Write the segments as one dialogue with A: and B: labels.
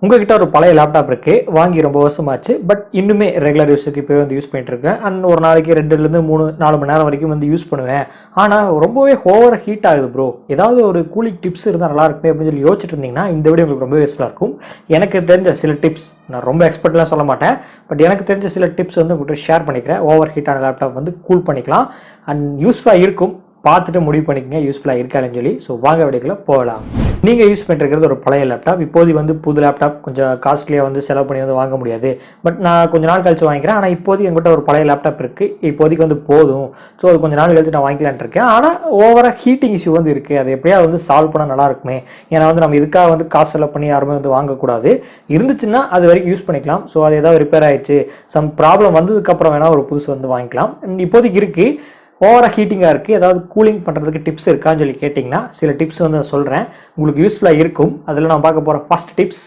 A: உங்ககிட்ட ஒரு பழைய லேப்டாப் இருக்கு, வாங்கி ரொம்ப வருஷமாச்சு. பட் இன்னுமே ரெகுலர் யூஸுக்கு இப்போ வந்து யூஸ் பண்ணிட்டு இருக்கேன். அண்ட் ஒரு நாளைக்கு 2லேருந்து 3-4 மணி நேரம் வரைக்கும் வந்து யூஸ் பண்ணுவேன். ஆனால் ரொம்பவே ஓவர் ஹீட் ஆகுது ப்ரோ. ஏதாவது ஒரு கூலிங் டிப்ஸ் இருந்தால் நல்லா இருக்குமே அப்படின்னு சொல்லி யோசிச்சுட்டு இருந்தீங்கன்னா இந்த வீடியோ உங்களுக்கு ரொம்ப யூஸ்ஃபுல்லாக இருக்கும். எனக்கு தெரிஞ்ச சில டிப்ஸ், நான் ரொம்ப எக்ஸ்பர்ட்லாம் சொல்ல மாட்டேன், பட் எனக்கு தெரிஞ்ச சில டிப்ஸ் வந்து உங்கள்கிட்ட ஷேர் பண்ணிக்கிறேன். ஓவர் ஹீட்டான லேப்டாப் வந்து கூல் பண்ணிக்கலாம் அண்ட் யூஸ்ஃபுல்லாக இருக்கும். பார்த்துட்டு முடிவு பண்ணிக்கங்க யூஸ்ஃபுல்லாக இருக்காதுன்னு சொல்லி. ஸோ வாங்க வீடியோக்குள்ள போகலாம். நீங்கள் யூஸ் பண்ணிருக்கிறது ஒரு பழைய லேப்டாப். இப்போதைக்கு வந்து புது லேப்டாப் கொஞ்சம் காஸ்ட்லியாக வந்து செலவு பண்ணி வந்து வாங்க முடியாது. பட் நான் கொஞ்சம் நாள் கழிச்சு வாங்கிக்கிறேன். ஆனால் இப்போதைக்கு என்கிட்ட ஒரு பழைய லேப்டாப் இருக்குது, இப்போதைக்கு வந்து போதும். ஸோ அது கொஞ்சம் நாள் கழிச்சு நான் வாங்கிக்கலான்ட்டு இருக்கேன். ஆனால் ஓவராக ஹீட்டிங் இஷ்யூ வந்து இருக்குது. அது எப்படியாவது வந்து சால்வ் பண்ணால் நல்லா இருக்குமே. ஏன்னா வந்து நம்ம இதுக்காக வந்து காசு செலவு பண்ணி யாருமே வந்து வாங்கக்கூடாது. இருந்துச்சுன்னா அது வரைக்கும் யூஸ் பண்ணிக்கலாம். ஸோ அது ஏதாவது ரிப்பேர் ஆயிடுச்சு, சம் ப்ராப்ளம் வந்ததுக்கப்புறம் வேணால் ஒரு புதுசு வந்து வாங்கிக்கலாம். இப்போதைக்கு இருக்குது. ஓவராக ஹீட்டிங்காக இருக்குது, ஏதாவது கூலிங் பண்ணுறதுக்கு டிப்ஸ் இருக்கான்னு சொல்லி கேட்டிங்கன்னா சில டிப்ஸ் வந்து நான் சொல்கிறேன், உங்களுக்கு யூஸ்ஃபுல்லாக இருக்கும். அதில் நான் பார்க்க போகிற ஃபர்ஸ்ட் டிப்ஸ்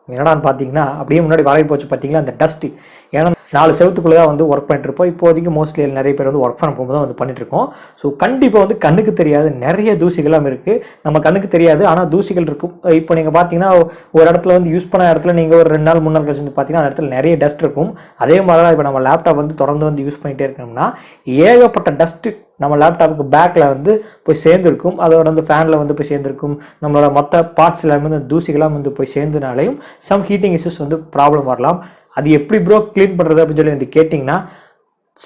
A: என்னடான்னு பார்த்தீங்கன்னா, அப்படியே முன்னாடி வளைய போச்சு பார்த்தீங்களா அந்த டஸ்ட்டு. ஏன்னா 4 செவத்துக்குள்ளே தான் வந்து ஒர்க் பண்ணிட்டு இருப்போம். இப்போதைக்கு மோஸ்ட்லி நிறைய பேர் வந்து ஒர்க் ஃப்ரம் ஹோம் தான் வந்து பண்ணிட்டு இருக்கோம். ஸோ கண்டிப்பாக வந்து கண்ணுக்கு தெரியாது நிறைய தூசிகள்லாம் இருக்குது. நம்ம கண்ணுக்கு தெரியாது, ஆனால் தூசிகள் இருக்கும். இப்போ நீங்கள் பார்த்தீங்கன்னா ஒரு இடத்துல வந்து யூஸ் பண்ண இடத்துல நீங்கள் ஒரு 2 நாள் 3 நாள் கழிச்சு பார்த்தீங்கன்னா அந்த இடத்துல நிறைய டஸ்ட் இருக்கும். அதே மாதிரி தான் இப்போ நம்ம லேப்டாப் வந்து தொடர்ந்து வந்து யூஸ் பண்ணிகிட்டே இருக்கணும்னா ஏகப்பட்ட டஸ்ட்டு நம்ம லேப்டாப்புக்கு பேக்கில் வந்து போய் சேர்ந்துருக்கும். அதோட வந்து ஃபேனில் வந்து போய் சேர்ந்துருக்கும். நம்மளோட மொத்த பார்ட்ஸ் எல்லாமே வந்து தூசிகளாக வந்து போய் சேர்ந்தனாலையும் சம் ஹீட்டிங் இஷ்யூஸ் வந்து ப்ராப்ளம் வரலாம். அது எப்படி ப்ரோ க்ளீன் பண்ணுறது அப்படின்னு சொல்லி வந்து கேட்டிங்கன்னா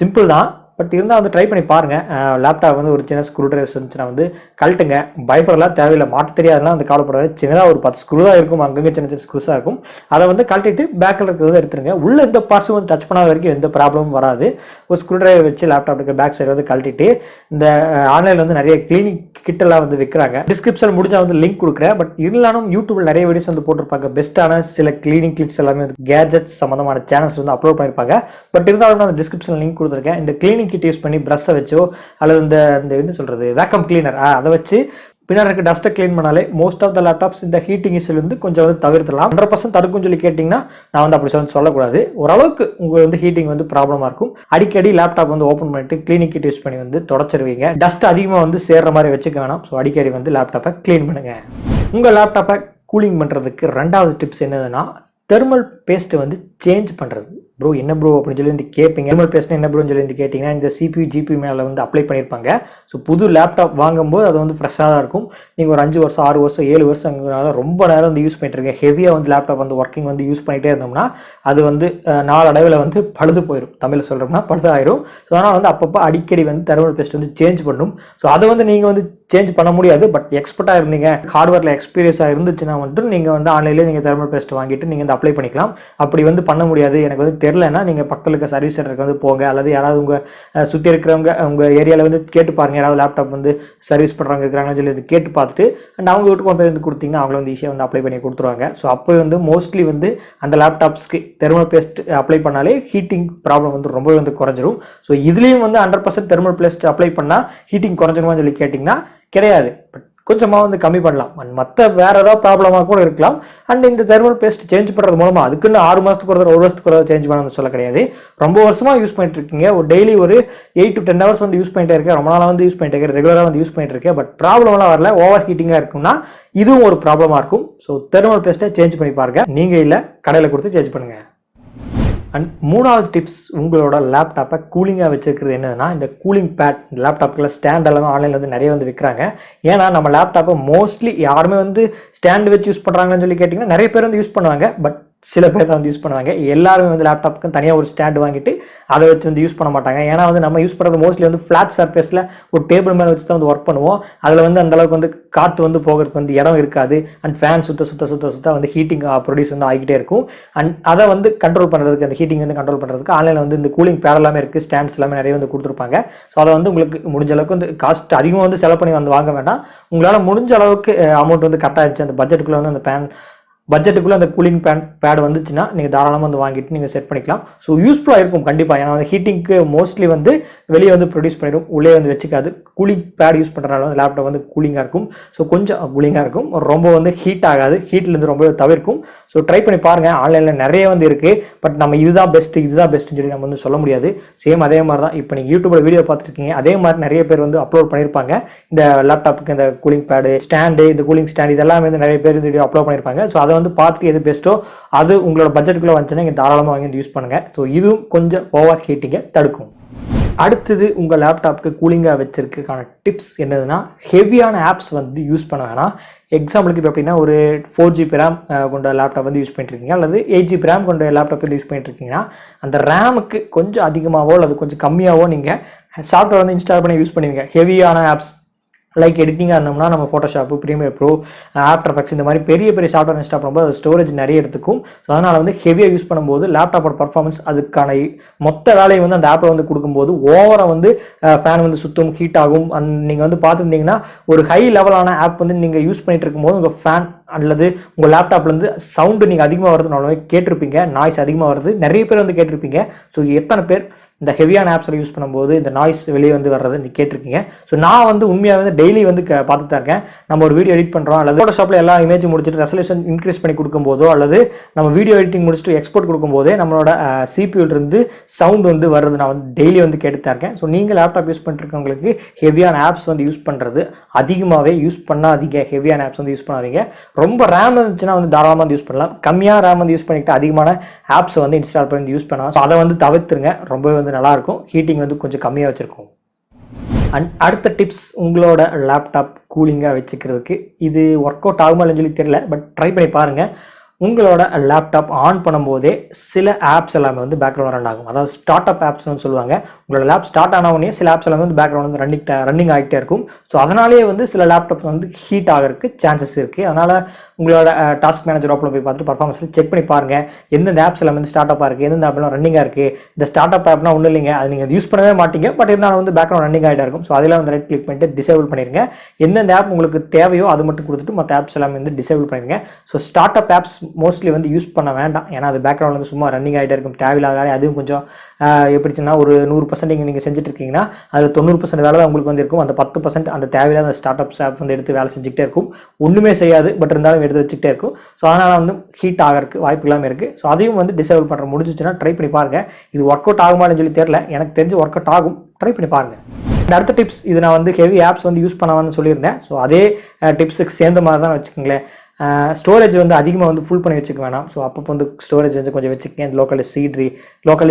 A: சிம்பிள் தான். பட் இருந்தால் வந்து ட்ரை பண்ணி பாருங்கள். லேப்டாப் வந்து ஒரு சின்ன ஸ்க்ரூ ட்ரைவர்ஸ் இருந்துச்சுன்னா வந்து கழட்டுங்க. பயப்படலாம் தேவையில்லை, மாட்ட தெரியாதுலாம் அந்த கவலைப்படாது. சின்னதாக ஒரு 10 ஸ்க்ரூ தான் இருக்கும், அங்கங்கே சின்ன சின்ன ஸ்க்ரூஸாக இருக்கும். அதை வந்து கழட்டிட்டு பேக்கில் இருக்கிறத எடுத்துருங்க. உள்ள எந்த பார்ட்ஸும் வந்து டச் பண்ணாத வரைக்கும் எந்த ப்ராப்ளமும் வராது. ஒரு ஸ்க்ரூ ட்ரைவர் வச்சு லேப்டாப்புக்கு பேக் சைடு வந்து கழட்டிட்டு இந்த ஆன்லைனில் வந்து நிறைய கிளீனிங் கிட்டெல்லாம் வந்து விற்கிறாங்க. டிஸ்கிரிப்ஷன் முடிஞ்சால் வந்து லிங்க் கொடுக்குறேன். பட் இருந்தாலும் யூடியூப்ல நிறைய வீடியோஸ் வந்து போட்டிருப்பாங்க. பெஸ்ட்டான சில கிளீனிங் கிட்ஸ் எல்லாமே வந்து கேஜெட்ஸ் சம்மந்தமான சேனல்ஸ் வந்து அப்லோட் பண்ணியிருப்பாங்க. பட் இருந்தாலும் அந்த டிஸ்கிரிப்ஷன் லிங்க் கொடுத்துருக்கேன். இந்த கிளீனிங் கிட் யூஸ் பண்ணி ப்ரஷ்ஷை வச்சோ அல்லது இந்த என்ன சொல்கிறது வேக்கம் கிளீனர் அதை வச்சு பின்னாடி இருக்க டஸ்ட்டை கிளீன் பண்ணாலே மோஸ்ட் ஆஃப் த லேப்டாப்ஸ் இந்த ஹீட்டிங் இஷ்யூலேருந்து கொஞ்சம் வந்து தவிர்த்துலாம். 100% தடுக்கும்னு சொல்லி கேட்டிங்கன்னா நான் வந்து அப்படி சொல்லக்கூடாது. ஓரளவுக்கு உங்களுக்கு வந்து ஹீட்டிங் வந்து ப்ராப்ளமாக இருக்கும். அடிக்கடி லேப்டாப் வந்து ஓப்பன் பண்ணிட்டு கிளீனிங் கிட் யூஸ் பண்ணி வந்து தொடச்சிருவீங்க. டஸ்ட் அதிகமாக வந்து சேர்ற மாதிரி வச்சுக்க வேணாம். ஸோ அடிக்கடி வந்து லேப்டாப்பை க்ளீன் பண்ணுங்க. உங்கள் லேப்டாப்பை கூலிங் பண்ணுறதுக்கு 2வது டிப்ஸ் என்னதுன்னா தெர்மல் பேஸ்ட் வந்து சேஞ்ச் பண்ணுறது. ப்ரோ என்ன ப்ரோ அப்படின்னு சொல்லி வந்து கேட்பீங்க. தெர்மல் பேஸ்ட் என்ன ப்ரோன்னு சொல்லி வந்து கேட்டிங்கன்னா இந்த CPU GPU மேலே வந்து அப்ளை பண்ணியிருப்பாங்க. ஸோ புது லேப்டாப் வாங்கும்போது அது வந்து ஃப்ரெஷ்ஷாக தான் இருக்கும். நீங்கள் ஒரு 5 வருஷம் 6 வருஷம் 7 வருஷங்கிறனால ரொம்ப நேரம் வந்து யூஸ் பண்ணிட்டுருக்கேன். ஹெவியாக வந்து லேப்டாப் வந்து ஒர்க்கிங் வந்து யூஸ் பண்ணிகிட்டே இருந்தோம்னா அது வந்து நாளடைவில் வந்து பழுது போயிடும். தமிழில் சொல்கிறோம்னா பழுது ஆயிரும். ஸோ அதனால் வந்து அப்பப்போ அடிக்கடி வந்து தெர்மல் பேஸ்ட் வந்து சேஞ்ச் பண்ணும். ஸோ அதை வந்து நீங்கள் வந்து சேஞ்ச் பண்ண முடியாது. பட் எக்ஸ்பர்ட்டாக இருந்தீங்க, ஹார்ட்வேரில் எக்ஸ்பீரியன்ஸாக இருந்துச்சுன்னா மட்டும் நீங்கள் வந்து ஆன்லைன்லேயே நீங்கள் தெர்மல் பேஸ்ட் வாங்கிட்டு நீங்கள் வந்து அப்ளை பண்ணிக்கலாம். அப்படி வந்து பண்ண முடியாது, எனக்கு வந்து தெரியலன்னா நீங்கள் பக்கத்தில் இருக்க சர்வீஸ் சென்டருக்கு வந்து போங்க. அல்லது யாராவது உங்கள் சுற்றி இருக்கிறவங்க உங்கள் ஏரியாவில் வந்து கேட்டு பாருங்கள். யாராவது லேப்டாப் வந்து சர்வீஸ் பண்ணுறவங்க இருக்கிறாங்கன்னு சொல்லி வந்து கேட்டு பார்த்துட்டு அண்ட் அவங்க வீட்டுக்கு கொண்டு போய் வந்து கொடுத்தீங்கன்னா அவங்கள வந்து ஈஸியாக வந்து அப்ளை பண்ணி கொடுத்துருவாங்க. ஸோ அப்போ வந்து மோஸ்ட்லி வந்து அந்த லேப்டாப்ஸ்க்கு தெர்மல் பேஸ்ட் அப்ளை பண்ணாலே ஹீட்டிங் ப்ராப்ளம் வந்து ரொம்பவே வந்து குறைஞ்சிரும். ஸோ இதுலேயும் வந்து 100% தெர்மல் பேஸ்ட் அப்ளை பண்ணால் ஹீட்டிங் குறைஞ்சிருமான்னு சொல்லி கேட்டிங்கன்னா கிடையாது. பட் கொஞ்சமாக வந்து கம்மி பண்ணலாம். அண்ட் மற்ற வேறு ஏதாவது ப்ராப்ளமாக கூட இருக்கலாம். அண்ட் இந்த தெர்மல் பேஸ்ட் சேஞ்ச் பண்ணுறது மூலமாக அதுக்குன்னு 6 மாதத்துக்கு ஒரு வருஷத்துக்கு ஒரு சேஞ்ச் பண்ணணும்னு சொல்ல கிடையாது. ரொம்ப வருஷமாக யூஸ் பண்ணிட்டு இருக்கீங்க, ஒரு டெய்லி ஒரு 8 to 10 ஹவர்ஸ் வந்து யூஸ் பண்ணிட்டே இருக்கேன், ரொம்ப நாளாக வந்து யூஸ் பண்ணிட்டு இருக்கேன், ரெகுலராக வந்து யூஸ் பண்ணிட்டு இருக்கேன், பட் ப்ராப்ளம்லாம் வரல, ஓவர் ஹீட்டிங்காக இருக்கும்னா இதுவும் ஒரு ப்ராப்ளமாக இருக்கும். ஸோ தெர்மல் பேஸ்ட்டை சேஞ்ச் பண்ணி பாருங்க. நீங்கள் இல்லை கடையில் கொடுத்து சேஞ்ச் பண்ணுங்கள். அண்ட் 3வது டிப்ஸ், உங்களோட லேப்டாப்பை கூலிங்காக வச்சுருக்கிறது என்னதுன்னா இந்த கூலிங் பேட். லேப்டாப்புக்குள்ள ஸ்டாண்ட் எல்லாமே ஆன்லைனில் வந்து நிறைய வந்து விற்கிறாங்க. ஏன்னா நம்ம லேப்டாப்பை மோஸ்ட்லி யாருமே வந்து ஸ்டாண்டு வச்சு யூஸ் பண்ணுறாங்கன்னு சொல்லி கேட்டிங்கன்னா நிறைய பேர் வந்து யூஸ் பண்ணுவாங்க. பட் சில பேர் தான் வந்து யூஸ் பண்ணுவாங்க. எல்லாருமே வந்து லேப்டாப்புக்கு தனியாக ஒரு ஸ்டாண்டு வாங்கிட்டு அதை வச்சு வந்து யூஸ் பண்ண மாட்டாங்க. ஏன்னா வந்து நம்ம யூஸ் பண்ணுறது மோஸ்ட்லி வந்து ஃப்ளாட் சர்ஃபேஸில் ஒரு டேபிள் மேலே வச்சு தான் வந்து ஒர்க் பண்ணுவோம். அதில் வந்து அந்தளவுக்கு வந்து காற்று வந்து போகிறதுக்கு வந்து இடம் இருக்காது. அண்ட் ஃபேன் சுத்த வந்து ஹீட்டிங் ப்ரொடியூஸ் வந்து ஆகிக்கிட்டே இருக்கும். அண்ட் அதை வந்து கண்ட்ரோல் பண்ணுறதுக்கு, அந்த ஹீட்டிங் வந்து கண்ட்ரோல் பண்ணுறதுக்கு ஆன்லைனில் வந்து இந்த கூலிங் பேட் எல்லாமே இருக்குது, ஸ்டாண்ட்ஸ் எல்லாமே நிறைய வந்து கொடுத்துருப்பாங்க. ஸோ அதை வந்து உங்களுக்கு முடிஞ்ச அளவுக்கு வந்து காஸ்ட் அதிகமாக வந்து செலவு பண்ணி வந்து வாங்க வேண்டாம். உங்களால் முடிஞ்ச அளவுக்கு அமௌண்ட் வந்து கரெக்டாக இருந்துச்சு அந்த பட்ஜெட்டுக்குள்ளே வந்து அந்த பட்ஜெட்டுக்குள்ளே அந்த கூலிங் பேட் வந்துச்சுன்னா நீங்கள் தாராளமாக வந்து வாங்கிட்டு நீங்கள் செட் பண்ணிக்கலாம். ஸோ யூஸ்ஃபுல்லாக இருக்கும் கண்டிப்பாக. ஏன்னா வந்து ஹீட்டிங்க்கு மோஸ்ட்லி வந்து வெளியே வந்து ப்ரொடியூஸ் பண்ணிடும், உள்ளே வந்து வச்சுக்காது. கூலிங் பேட் யூஸ் பண்ணுறதுனால வந்து லேப்டாப் வந்து கூலிங்காக இருக்கும். ஸோ கொஞ்சம் கூலிங்காக இருக்கும், ரொம்ப வந்து ஹீட் ஆகாது, ஹீட்லேருந்து ரொம்ப தவிர்க்கும். ஸோ ட்ரை பண்ணி பாருங்கள். ஆன்லைனில் நிறைய வந்து இருக்குது. பட் நம்ம இதுதான் பெஸ்ட்டுன்னு சொல்லி நம்ம வந்து சொல்ல முடியாது. சேம் அதே மாதிரி தான் இப்போ நீங்கள் யூடியூப்ல வீடியோ பார்த்துருக்கீங்க, அதே மாதிரி நிறைய பேர் வந்து அப்லோட் பண்ணியிருப்பாங்க. இந்த லேப்டாப்புக்கு இந்த கூலிங் பேடு ஸ்டாண்டு, இந்த கூலிங் ஸ்டாண்ட் இதெல்லாம் வந்து நிறைய பேர் வீடியோ அப்லோட் பண்ணியிருப்பாங்க. ஸோ அதை வந்து பார்த்துட்டு எது பெஸ்ட்டோ அது உங்களோட பட்ஜெட்டுக்குள்ளே வந்துச்சுன்னா நீங்கள் தாராளமாக வாங்கி யூஸ் பண்ணுங்கள். ஸோ இதுவும் கொஞ்சம் ஓவர் ஹீட்டிங்கை தடுக்கும். அடுத்தது உங்கள் லேப்டாப்புக்கு கூலிங்காக வச்சிருக்கான டிப்ஸ் என்னதுன்னா, ஹெவியான ஆப்ஸ் வந்து யூஸ் பண்ண வேணாம். எக்ஸாம்பிளுக்கு இப்போ எப்படின்னா ஒரு 4GB ரேம் கொண்ட லேப்டாப் வந்து யூஸ் பண்ணிட்டுருக்கீங்க, அல்லது 8GB ரேம் கொண்ட லேப்டாப் வந்து யூஸ் பண்ணிட்டுருக்கீங்கன்னா அந்த ரேமுக்கு கொஞ்சம் அதிகமாகவோ அல்லது கொஞ்சம் கம்மியாகவோ நீங்கள் சாஃப்ட்வேர் வந்து இன்ஸ்டால் பண்ணி யூஸ் பண்ணுவீங்க. ஹெவியான ஆப்ஸ் லைக் எடிட்டிங்காக இருந்தோம்னா நம்ம Photoshop, premiere pro, after effects இந்த மாதிரி பெரிய பெரிய சாஃப்ட்வேர் இன்ஸ்டால் பண்ணும்போது அது ஸ்டோரேஜ் நிறைய எடுத்துக்கும். ஸோ அதனால் வந்து ஹெவியாக யூஸ் பண்ணும்போது லேப்டாப்போட பர்ஃபார்மன்ஸ் அதுக்கான மொத்த வேலையை வந்து அந்த ஆப்பில் வந்து கொடுக்கும்போது ஓவராக வந்து ஃபேன் வந்து சுத்தம், ஹீட் ஆகும். நீங்கள் வந்து பார்த்துருந்தீங்கன்னா ஒரு ஹை லெவலான ஆப் வந்து நீங்கள் யூஸ் பண்ணிட்டு இருக்கும்போது உங்கள் ஃபேன் அல்லது உங்கள் லேப்டாப்லேருந்து சவுண்டு நீங்கள் அதிகமாக வருது நார்மலாக கேட்டிருப்பீங்க, நாய்ஸ் அதிகமாக வருது, நிறைய பேர் வந்து கேட்டிருப்பீங்க. ஸோ எத்தனை பேர் இந்த ஹெவியான ஆப்ஸில் யூஸ் பண்ணும்போது இந்த நாய்ஸ் வெளியே வந்து வர்றது நீ கேட்டிருக்கீங்க. ஸோ நான் வந்து உண்மையாக வந்து டெய்லி வந்து பார்த்துட்டு தான் இருக்கேன். நம்ம ஒரு வீடியோ எடிட் பண்ணுறோம் அல்லது ஃபோட்டோஷாப்பில் எல்லா இமேஜ் முடிச்சுட்டு ரெசல்யூஷன் இன்க்ரீஸ் பண்ணி கொடுக்கும்போதோ அல்லது நம்ம வீடியோ எடிட்டிங் முடிச்சுட்டு எக்ஸ்போர்ட் கொடுக்கும்போதே நம்மளோட சிபியூலேருந்து சவுண்ட் வந்து வருது நான் வந்து டெய்லி வந்து கேட்டு தான் இருக்கேன். ஸோ நீங்கள் லேப்டாப் யூஸ் பண்ணிருக்கவங்களுக்கு ஹெவியான ஆப்ஸ் வந்து யூஸ் பண்ணுறது அதிகமாகவே யூஸ் பண்ணாதீங்க. ஹெவியான ஆப்ஸ் வந்து யூஸ் பண்ணாதீங்க. ரொம்ப ரேம் இருந்துச்சுன்னா வந்து தாராளமாக வந்து யூஸ் பண்ணலாம். கம்மியாக ரேம் வந்து யூஸ் பண்ணிட்டு அதிகமான ஆப்ஸ் வந்து இன்ஸ்டால் பண்ணி யூஸ் பண்ணலாம். ஸோ அதை வந்து தவிர்த்துருங்க, ரொம்பவே வந்து நல்லாயிருக்கும். ஹீட்டிங் வந்து கொஞ்சம் கம்மியாக வச்சுருக்கோம். அண்ட் அடுத்த டிப்ஸ், உங்களோட லேப்டாப் கூலிங்காக வச்சுக்கிறதுக்கு இது ஒர்க் அவுட் ஆகுமா இல்லைன்னு சொல்லி தெரியல, பட் ட்ரை பண்ணி பாருங்கள். உங்களோட லேப்டாப் ஆன் பண்ணும்போதே சில ஆப்ஸ் எல்லாமே வந்து பேக்ரவுண்ட் ரன் ஆகும். அதாவது ஸ்டார்ட் அப் ஆப்ஸ்னு சொல்லுவாங்க. உங்களோட லேப் ஸ்டார்ட் ஆன உடனே சில ஆப்ஸ் எல்லாமே வந்து பேக்ரவுண்ட் வந்து ரன்னிங் ஆகிட்டே இருக்கும். ஸோ அதனாலேயே வந்து சில லேப்டாப் வந்து ஹீட் ஆகிறதுக்கு சான்சஸ் இருக்குது. அதனால் உங்களோட டாஸ்க் மேனேஜர் ஆப்பில் போய் பார்த்துட்டு பர்ஃபார்மன்ஸில் செக் பண்ணி பாருங்கள். எந்தெந்த ஆப்ஸ் எல்லாமே வந்து ஸ்டார்ட் அப்பாக இருக்குது, எந்தெந்த ஆப்லாம் ரன்னிங்காக இருக்குது. இந்த ஸ்டார்ட் அப் ஆப்னா ஒன்றும் இல்லைங்க, அது நீங்கள் யூஸ் பண்ணவே மாட்டீங்க, பட் இருந்தாலும் வந்து பேக்ரவுண்ட் ரன்னிங் ஆகிட்டே இருக்கும். ஸோ அதில் வந்து ரைட் கிளிக் பண்ணிட்டு டிசேபிள் பண்ணிடுங்க. எந்தெந்த ஆப் உங்களுக்கு தேவையோ அது மட்டும் கொடுத்துட்டு மற்ற ஆப்ஸ் எல்லாமே வந்து டிசேபிள் பண்ணிடுங்க. So start up apps mostly வந்து யூஸ் பண்ண வேண்டாம். ஏன்னா அது பேக்ரவுண்ட் வந்து சும்மா ரன்னிங் ஆகிட்டே இருக்கும், தேவையில்லாத வேலை. அதுவும் கொஞ்சம் எப்படிச்சுன்னா ஒரு 100% நீங்கள் செஞ்சுட்டு இருக்கீங்கன்னா அது 90% வேலை தான் உங்களுக்கு வந்து இருக்கும். அந்த 10% அந்த தேவையில்லாத ஸ்டார்ட் அப்ஸ் ஆப் வந்து எடுத்து வேலை செஞ்சுக்கிட்டே இருக்கும். ஒன்றுமே செய்யாது, பட் இருந்தாலும் எடுத்து வச்சுக்கிட்டே இருக்கும். ஸோ அதனால் வந்து ஹீட் ஆகிறதுக்கு வாய்ப்பு இல்லாமல் இருக்குது. ஸோ அதையும் வந்து டிசேபிள் பண்ணுற முடிஞ்சிச்சுன்னா ட்ரை பண்ணி பாருங்கள். இது ஒர்க் அவுட் ஆகுமான்னு சொல்லி தெரியல, எனக்கு தெரிஞ்சு ஒர்க் அவுட் ஆகும். ட்ரை பண்ணி பாருங்கள். அடுத்த டிப்ஸ், இது நான் வந்து ஹெவி ஆப்ஸ் வந்து யூஸ் பண்ணாமன்னு சொல்லியிருந்தேன். ஸோ அதே டிப்ஸுக்கு சேர்ந்த மாதிரி தான் வச்சுக்கோங்களேன். ஸ்டோரேஜ் வந்து அதிகமாக வந்து ஃபுல் பண்ணி வச்சுக்க வேணாம். ஸோ அப்பப்போ வந்து ஸ்டோரேஜ் வந்து கொஞ்சம் வச்சுக்கங்க. லோக்கல்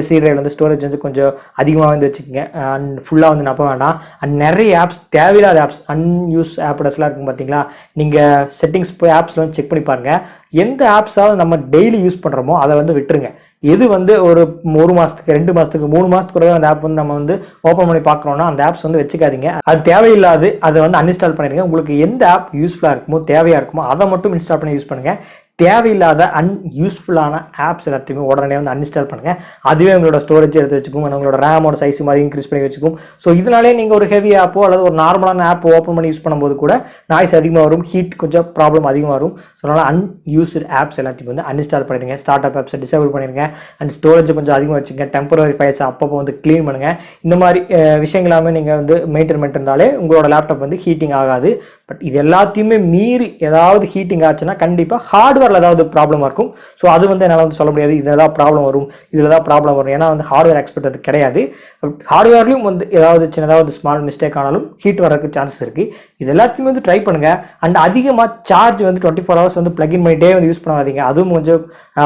A: சி ட்ரைவ் வந்து ஸ்டோரேஜ் வந்து கொஞ்சம் அதிகமாக வந்து வச்சுக்கோங்க. அண்ட் ஃபுல்லாக வந்து நம்ப வேண்டாம். அண்ட் நிறைய ஆப்ஸ், தேவையில்லாத ஆப்ஸ், அன்யூஸ் ஆப்டஸ்லாம் இருக்கும் பார்த்தீங்களா, நீங்கள் செட்டிங்ஸ் போய் ஆப்ஸில் வந்து செக் பண்ணி பாருங்கள். எந்த ஆப்ஸாவது நம்ம டெய்லி யூஸ் பண்ணுறோமோ அதை வந்து விட்டுருங்க. எது வந்து ஒரு மாதத்துக்கு 2 மாதத்துக்கு 3 மாதத்துக்கு அந்த ஆப் வந்து நம்ம வந்து ஓப்பன் பண்ணி பார்க்குறோன்னா அந்த ஆப்ஸ் வந்து வச்சுக்காதீங்க. அது தேவையில்லாது, அதை வந்து அன்இன்ஸ்டால் பண்ணிடுங்க. உங்களுக்கு எந்த ஆப் யூஸ்ஃபுல்லாக இருக்குமோ தேவையாக இருக்குமோ அதை மட்டும் இன்ஸ்டால் பண்ணி யூஸ் பண்ணுங்கள். தேவையில்லாத அன்யூஸ்ஃபுல்லான ஆப்ஸ் எல்லாத்தையுமே உடனே வந்து அன்இன்ஸ்டால் பண்ணுங்கள். அதுவே உங்களோட ஸ்டோரேஜ் எடுத்து வச்சுக்கும், உங்களோட ரேமோட சைஸ் மாதிரி இன்க்ரீஸ் பண்ணி வச்சுக்கும். ஸோ இதனாலே நீங்கள் ஒரு ஹெவி ஆப்போ அல்லது ஒரு நார்மலான ஆப் ஓப்பன் பண்ணி யூஸ் பண்ணும்போது கூட நாய்ஸ் அதிகமாக வரும், ஹீட் கொஞ்சம் ப்ராப்ளம் அதிகமாக வரும். ஸோ அதனால் அன்யூஸ்டு ஆப்ஸ் எல்லாத்தையும் வந்து அன்இன்ஸ்டால் பண்ணிடுங்க. ஸ்டார்ட் அப் ஆப்ஸை டிசேபிள் பண்ணிடுங்க. அண்ட் ஸ்டோரேஜ் கொஞ்சம் அதிகமாக வச்சுங்க. டெம்பரரி ஃபைல்ஸ் அப்பப்போ வந்து க்ளீன் பண்ணுங்கள். இந்த மாதிரி விஷயங்களாமே நீங்கள் வந்து மெயின்டைன் பண்ணிருந்தாலே உங்களோட லேப்டாப் வந்து ஹீட்டிங் ஆகாது. பட் இது எல்லாத்தையுமே மீறி ஏதாவது ஹீட்டிங் ஆச்சுன்னா கண்டிப்பாக ஹார்ட்வேர் ஏதாவது ப்ராப்ளமாக இருக்கும். ஸோ அது வந்து என்னால் வந்து சொல்ல முடியாது இதில் ஏதாவது ப்ராப்ளம் வரும், இதில் ஏதாவது ப்ராப்ளம் வரும். ஏன்னா வந்து ஹார்ட்வேர் எக்ஸ்பர்ட் அது கிடையாது. ஹார்ட்வேர்லையும் வந்து ஏதாவது சின்னதாவது ஸ்மால் மிஸ்டேக் ஆனாலும் ஹீட் வரதுக்கு சான்சஸ் இருக்குது. இது எல்லாத்தையுமே வந்து ட்ரை பண்ணுங்கள். அண்ட் அதிகமாக சார்ஜ் வந்து 24 hours வந்து பிளக்இன் பண்ணிட்டே வந்து யூஸ் பண்ணாதீங்க, அதுவும் கொஞ்சம்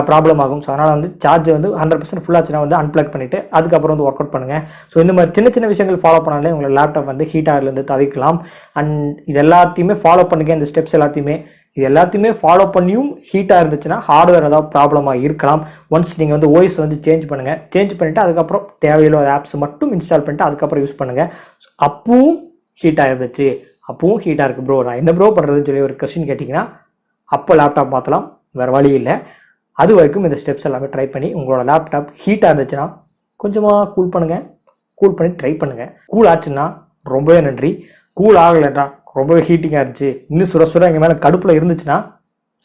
A: ப்ராப்ளம் ஆகும். ஸோ அதனால் வந்து சார்ஜ் வந்து 100% ஃபுல்லாச்சுன்னா வந்து அன்பிளக் பண்ணிவிட்டு அதுக்கப்புறம் வந்து ஒர்க் அவுட் பண்ணுங்கள். ஸோ இந்த மாதிரி சின்ன சின்ன விஷயங்கள் ஃபாலோ பண்ணாலே உங்களோட லேப்டாப் வந்து ஹீட் ஆகிறதுலேருந்து தவிர்க்கலாம். அண்ட் இது எல்லாத்தையுமே ஃபாலோ பண்ணுங்கள். இந்த ஸ்டெப்ஸ் எல்லாத்தையுமே ஃபாலோ பண்ணியும் ஹீட்டாக இருந்துச்சுன்னா ஹார்ட்வேர் ஏதாவது ப்ராப்ளமாக இருக்கலாம். ஒன்ஸ் நீங்கள் வந்து ஓஎஸ் வந்து சேஞ்ச் பண்ணிவிட்டு அதுக்கப்புறம் தேவையில்லாத ஆப்ஸ் மட்டும் இன்ஸ்டால் பண்ணிட்டு அதுக்கப்புறம் யூஸ் பண்ணுங்கள். அப்பவும் ஹீட்டாக இருந்துச்சு, அப்பவும் ஹீட்டாக இருக்குது ப்ரோ, நான் என்ன ப்ரோ பண்ணுறதுன்னு சொல்லி ஒரு கொஸ்டின் கேட்டிங்கன்னா அப்போ லேப்டாப் மாற்றலாம், வேறு வழி இல்லை. அது வரைக்கும் இந்த ஸ்டெப்ஸ் எல்லாமே ட்ரை பண்ணி உங்களோட லேப்டாப் ஹீட்டாக இருந்துச்சுன்னா கொஞ்சமாக கூல் பண்ணுங்கள். கூல் பண்ணி ட்ரை பண்ணுங்கள். கூல் ஆச்சுன்னா ரொம்பவே நன்றி. கூல் ஆகலைன்னா ரொம்பவே ஹீட்டிங்காக இருந்துச்சு, இன்னும் சுட எங்கள் மேலே கடுப்பில் இருந்துச்சுன்னா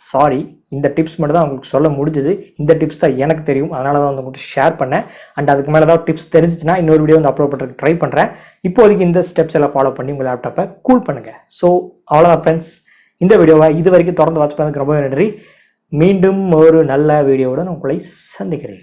A: சாரி, இந்த டிப்ஸ் மட்டும் தான் உங்களுக்கு சொல்ல முடிஞ்சது. இந்த டிப்ஸ் தான் எனக்கு தெரியும், அதனால தான் வந்து உங்கள்கிட்ட ஷேர் பண்ணேன். அண்ட் அதுக்கு மேலே ஏதாவது டிப்ஸ் தெரிஞ்சிச்சுன்னா இன்னொரு வீடியோ வந்து அப்லோட் பண்ணுறதுக்கு ட்ரை பண்ணுறேன். இப்போதைக்கு இந்த ஸ்டெப்ஸ் எல்லாம் ஃபாலோ பண்ணி உங்கள் லேப்டாப்பை கூல் பண்ணுங்கள். ஸோ அவ்வளோதான் ஃப்ரெண்ட்ஸ், இந்த வீடியோவை இது வரைக்கும் தொடர்ந்து வாட்ச் பண்ணதுக்கு ரொம்ப நன்றி. மீண்டும் ஒரு நல்ல வீடியோவுடன் உங்களை சந்திக்கிறேன்.